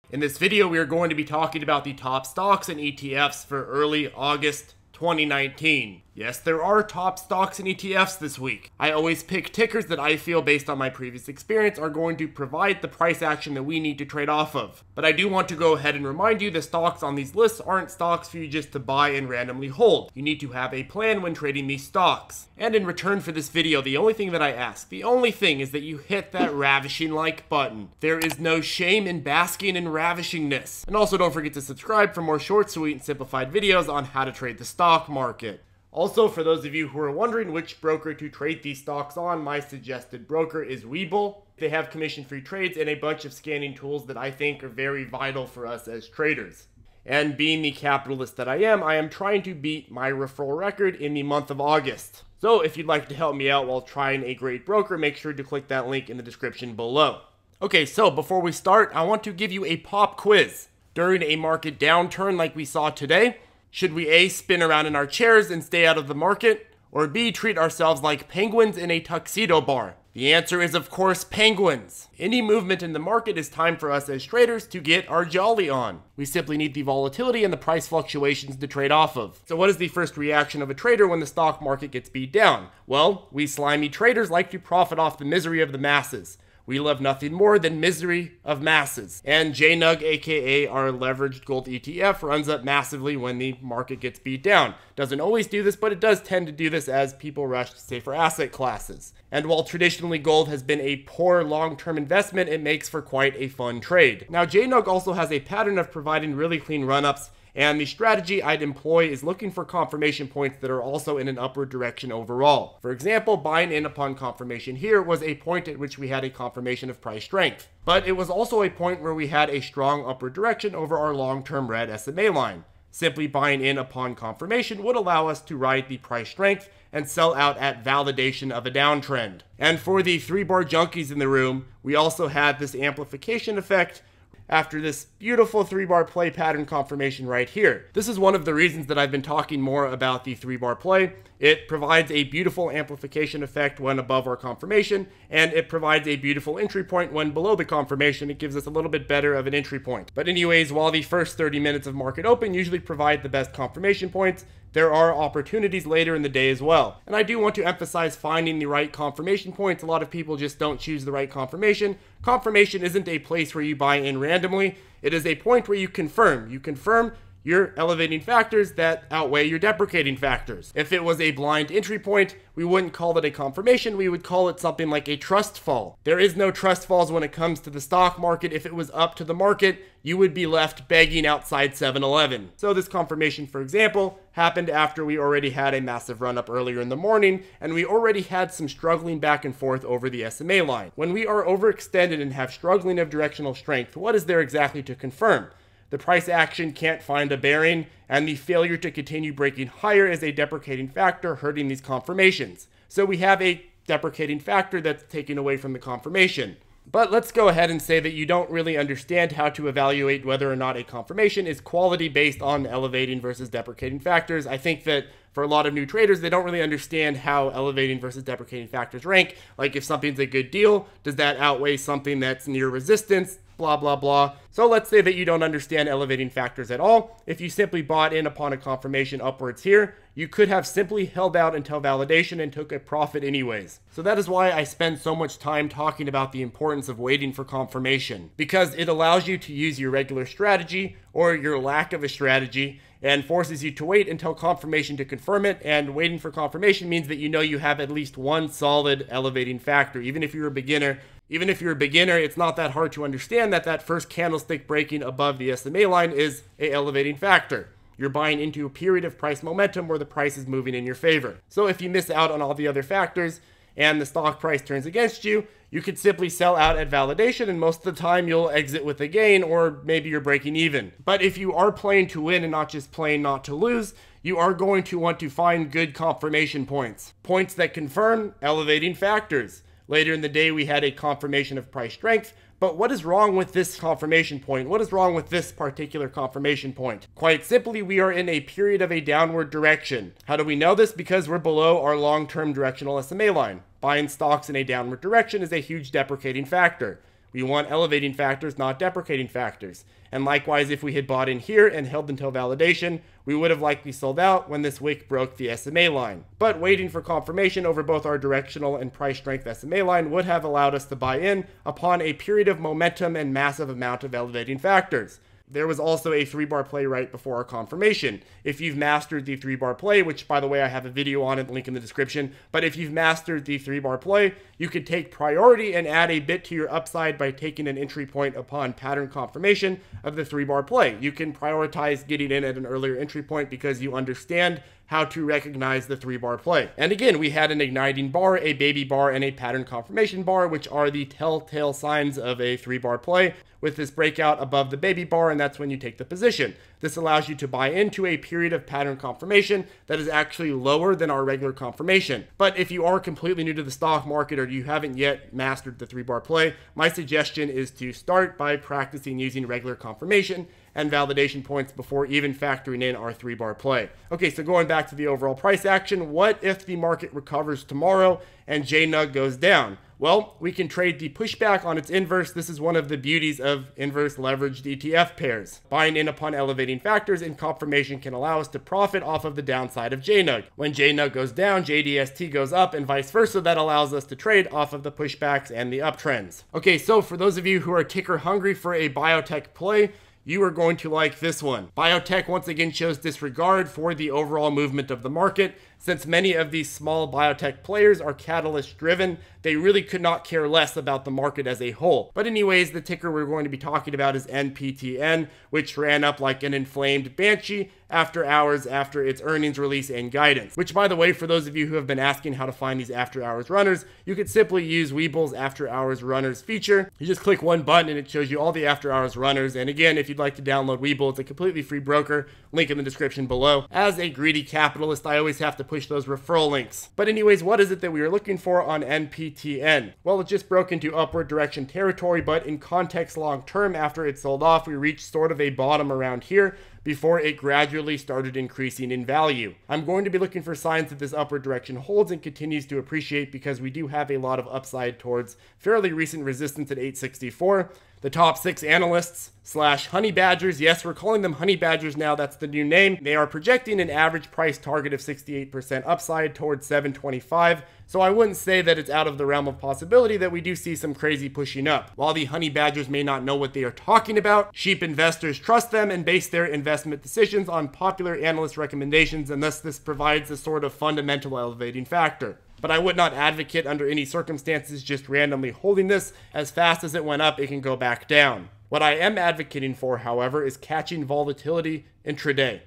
In this video, we are going to be talking about the top stocks and ETFs for early August 2019. Yes, there are top stocks and ETFs this week. I always pick tickers that I feel, based on my previous experience, are going to provide the price action that we need to trade off of. But I do want to go ahead and remind you the stocks on these lists aren't stocks for you just to buy and randomly hold. You need to have a plan when trading these stocks. And in return for this video, the only thing that I ask, the only thing is that you hit that ravishing like button. There is no shame in basking in ravishingness. And also don't forget to subscribe for more short, sweet, and simplified videos on how to trade the stock market. Also, for those of you who are wondering which broker to trade these stocks on, my suggested broker is Webull. They have commission-free trades and a bunch of scanning tools that I think are very vital for us as traders. And being the capitalist that I am trying to beat my referral record in the month of August. So if you'd like to help me out while trying a great broker, make sure to click that link in the description below. Okay, so before we start, I want to give you a pop quiz. During a market downturn like we saw today, should we A, spin around in our chairs and stay out of the market, or B, treat ourselves like penguins in a tuxedo bar? The answer is, of course, penguins. Any movement in the market is time for us as traders to get our jolly on. We simply need the volatility and the price fluctuations to trade off of. So what is the first reaction of a trader when the stock market gets beat down? Well, we slimy traders like to profit off the misery of the masses. We love nothing more than misery of masses. And JNUG, aka our leveraged gold ETF, runs up massively when the market gets beat down. Doesn't always do this, but it does tend to do this as people rush to safer asset classes. And while traditionally gold has been a poor long-term investment, it makes for quite a fun trade. Now, JNUG also has a pattern of providing really clean run-ups, and the strategy I'd employ is looking for confirmation points that are also in an upward direction overall. For example, buying in upon confirmation here was a point at which we had a confirmation of price strength. But it was also a point where we had a strong upward direction over our long-term red SMA line. Simply buying in upon confirmation would allow us to ride the price strength and sell out at validation of a downtrend. And for the 3-bar junkies in the room, we also had this amplification effect after this beautiful 3-bar play pattern confirmation right here. This is one of the reasons that I've been talking more about the 3-bar play. It provides a beautiful amplification effect when above our confirmation, and it provides a beautiful entry point when below the confirmation. It gives us a little bit better of an entry point. But anyways, while the first 30 minutes of market open usually provide the best confirmation points, there are opportunities later in the day as well. And I do want to emphasize finding the right confirmation points. A lot of people just don't choose the right confirmation. Confirmation isn't a place where you buy in randomly. It is a point where you confirm. You confirm your elevating factors that outweigh your deprecating factors. If it was a blind entry point, we wouldn't call it a confirmation, we would call it something like a trust fall. There is no trust falls when it comes to the stock market. If it was up to the market, you would be left begging outside 7-Eleven. So this confirmation, for example, happened after we already had a massive run up earlier in the morning, and we already had some struggling back and forth over the SMA line. When we are overextended and have struggling of directional strength, what is there exactly to confirm? The price action can't find a bearing, and the failure to continue breaking higher is a deprecating factor hurting these confirmations. So we have a deprecating factor that's taken away from the confirmation. But let's go ahead and say that you don't really understand how to evaluate whether or not a confirmation is quality based on elevating versus deprecating factors. I think that for a lot of new traders, they don't really understand how elevating versus deprecating factors rank. Like, if something's a good deal, does that outweigh something that's near resistance? Blah, blah, blah. So let's say that you don't understand elevating factors at all. If you simply bought in upon a confirmation upwards here, you could have simply held out until validation and took a profit anyways. So that is why I spend so much time talking about the importance of waiting for confirmation, because it allows you to use your regular strategy or your lack of a strategy and forces you to wait until confirmation to confirm it. And waiting for confirmation means that you know you have at least one solid elevating factor. Even if you're a beginner, it's not that hard to understand that that first candlestick breaking above the SMA line is an elevating factor. You're buying into a period of price momentum where the price is moving in your favor. So if you miss out on all the other factors and the stock price turns against you, you could simply sell out at validation, and most of the time you'll exit with a gain, or maybe you're breaking even. But if you are playing to win and not just playing not to lose, you are going to want to find good confirmation points. Points that confirm elevating factors. Later in the day, we had a confirmation of price strength. But what is wrong with this confirmation point? What is wrong with this particular confirmation point? Quite simply, we are in a period of a downward direction. How do we know this? Because we're below our long-term directional SMA line. Buying stocks in a downward direction is a huge deprecating factor. We want elevating factors, not deprecating factors. And likewise, if we had bought in here and held until validation, we would have likely sold out when this wick broke the SMA line. But waiting for confirmation over both our directional and price strength SMA line would have allowed us to buy in upon a period of momentum and massive amount of elevating factors. There was also a 3-bar play right before our confirmation. If you've mastered the 3-bar play, which by the way I have a video on it, link in the description, but if you've mastered the 3-bar play, you could take priority and add a bit to your upside by taking an entry point upon pattern confirmation of the 3-bar play. You can prioritize getting in at an earlier entry point because you understand how to recognize the 3-bar play. And again, we had an igniting bar, a baby bar, and a pattern confirmation bar, which are the telltale signs of a 3-bar play, with this breakout above the baby bar, and that's when you take the position. This allows you to buy into a period of pattern confirmation that is actually lower than our regular confirmation. But if you are completely new to the stock market or you haven't yet mastered the 3-bar play, my suggestion is to start by practicing using regular confirmation and validation points before even factoring in our 3-bar play. Okay, so going back to the overall price action, what if the market recovers tomorrow and JNUG goes down? Well, we can trade the pushback on its inverse. This is one of the beauties of inverse leveraged ETF pairs. Buying in upon elevating factors and confirmation can allow us to profit off of the downside of JNUG. When JNUG goes down, JDST goes up and vice versa. That allows us to trade off of the pushbacks and the uptrends. Okay, so for those of you who are ticker hungry for a biotech play, you are going to like this one. Biotech once again shows disregard for the overall movement of the market. Since many of these small biotech players are catalyst driven, they really could not care less about the market as a whole. But anyways, the ticker we're going to be talking about is NPTN, which ran up like an inflamed banshee after hours after its earnings release and guidance. Which, by the way, for those of you who have been asking how to find these after hours runners, you could simply use Weeble's after hours runners feature. You just click one button and it shows you all the after hours runners. And again, if you'd like to download Weeble, it's a completely free broker. Link in the description below. As a greedy capitalist, I always have to push those referral links. But anyways, what is it that we are looking for on NPTN? Well, it just broke into upward direction territory, but in context long term, after it sold off, we reached sort of a bottom around here before it gradually started increasing in value. I'm going to be looking for signs that this upward direction holds and continues to appreciate because we do have a lot of upside towards fairly recent resistance at 864. The top 6 analysts / honey badgers, yes, we're calling them honey badgers now, that's the new name. They are projecting an average price target of 68% upside towards 725. So I wouldn't say that it's out of the realm of possibility that we do see some crazy pushing up. While the honey badgers may not know what they are talking about, sheep investors trust them and base their investment decisions on popular analyst recommendations, and thus this provides a sort of fundamental elevating factor. But I would not advocate under any circumstances just randomly holding this. As fast as it went up, it can go back down. What I am advocating for, however, is catching volatility intraday.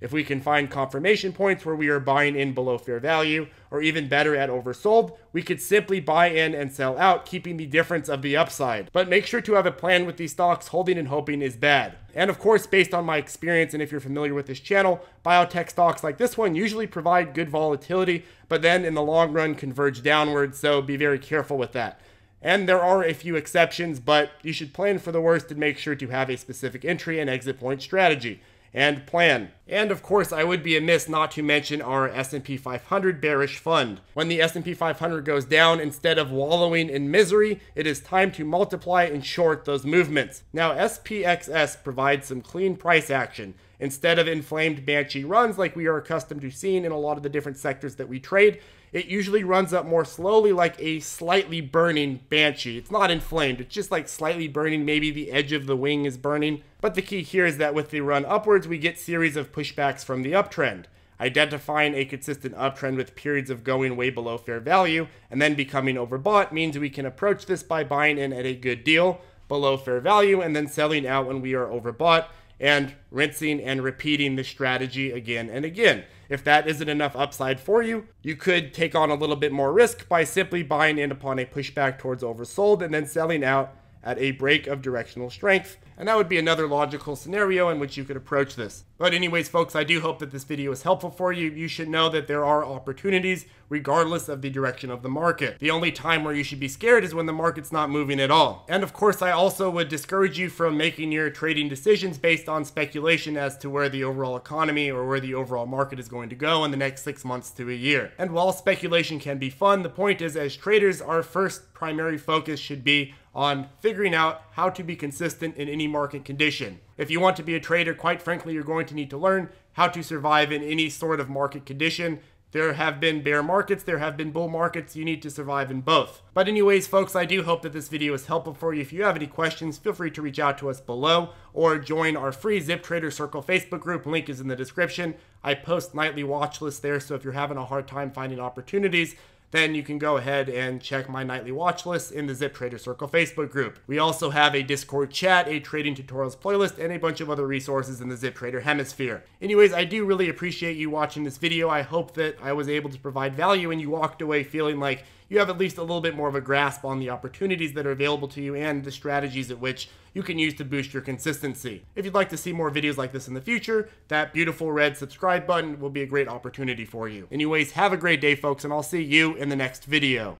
If we can find confirmation points where we are buying in below fair value, or even better at oversold, we could simply buy in and sell out, keeping the difference of the upside. But make sure to have a plan with these stocks. Holding and hoping is bad. And of course, based on my experience, and if you're familiar with this channel, biotech stocks like this one usually provide good volatility, but then in the long run converge downwards, so be very careful with that. And there are a few exceptions, but you should plan for the worst and make sure to have a specific entry and exit point strategy and plan. And of course, I would be amiss not to mention our S&P 500 bearish fund. When the S&P 500 goes down, instead of wallowing in misery, it is time to multiply and short those movements. Now, SPXS provides some clean price action. Instead of inflamed banshee runs like we are accustomed to seeing in a lot of the different sectors that we trade, it usually runs up more slowly like a slightly burning banshee. It's not inflamed, it's just like slightly burning, maybe the edge of the wing is burning. But the key here is that with the run upwards, we get series of pushbacks from the uptrend. Identifying a consistent uptrend with periods of going way below fair value and then becoming overbought means we can approach this by buying in at a good deal below fair value and then selling out when we are overbought, and rinsing and repeating the strategy again and again. If that isn't enough upside for you, you could take on a little bit more risk by simply buying in upon a pushback towards oversold and then selling out at a break of directional strength. And that would be another logical scenario in which you could approach this. But anyways, folks, I do hope that this video is helpful for you. You should know that there are opportunities regardless of the direction of the market. The only time where you should be scared is when the market's not moving at all. And of course, I also would discourage you from making your trading decisions based on speculation as to where the overall economy or where the overall market is going to go in the next 6 months to a year. And while speculation can be fun, the point is, as traders, our first primary focus should be on figuring out how to be consistent in any market condition. If you want to be a trader, quite frankly, you're going to need to learn how to survive in any sort of market condition. There have been bear markets, there have been bull markets, you need to survive in both. But anyways, folks, I do hope that this video is helpful for you. If you have any questions, feel free to reach out to us below or join our free ZipTrader Circle Facebook group. Link is in the description. I post nightly watch lists there, so if you're having a hard time finding opportunities, then you can go ahead and check my nightly watch list in the ZipTrader Circle Facebook group. We also have a Discord chat, a trading tutorials playlist, and a bunch of other resources in the ZipTrader hemisphere. Anyways, I do really appreciate you watching this video. I hope that I was able to provide value and you walked away feeling like you have at least a little bit more of a grasp on the opportunities that are available to you and the strategies at which you can use to boost your consistency. If you'd like to see more videos like this in the future, that beautiful red subscribe button will be a great opportunity for you. Anyways, have a great day, folks, and I'll see you in the next video.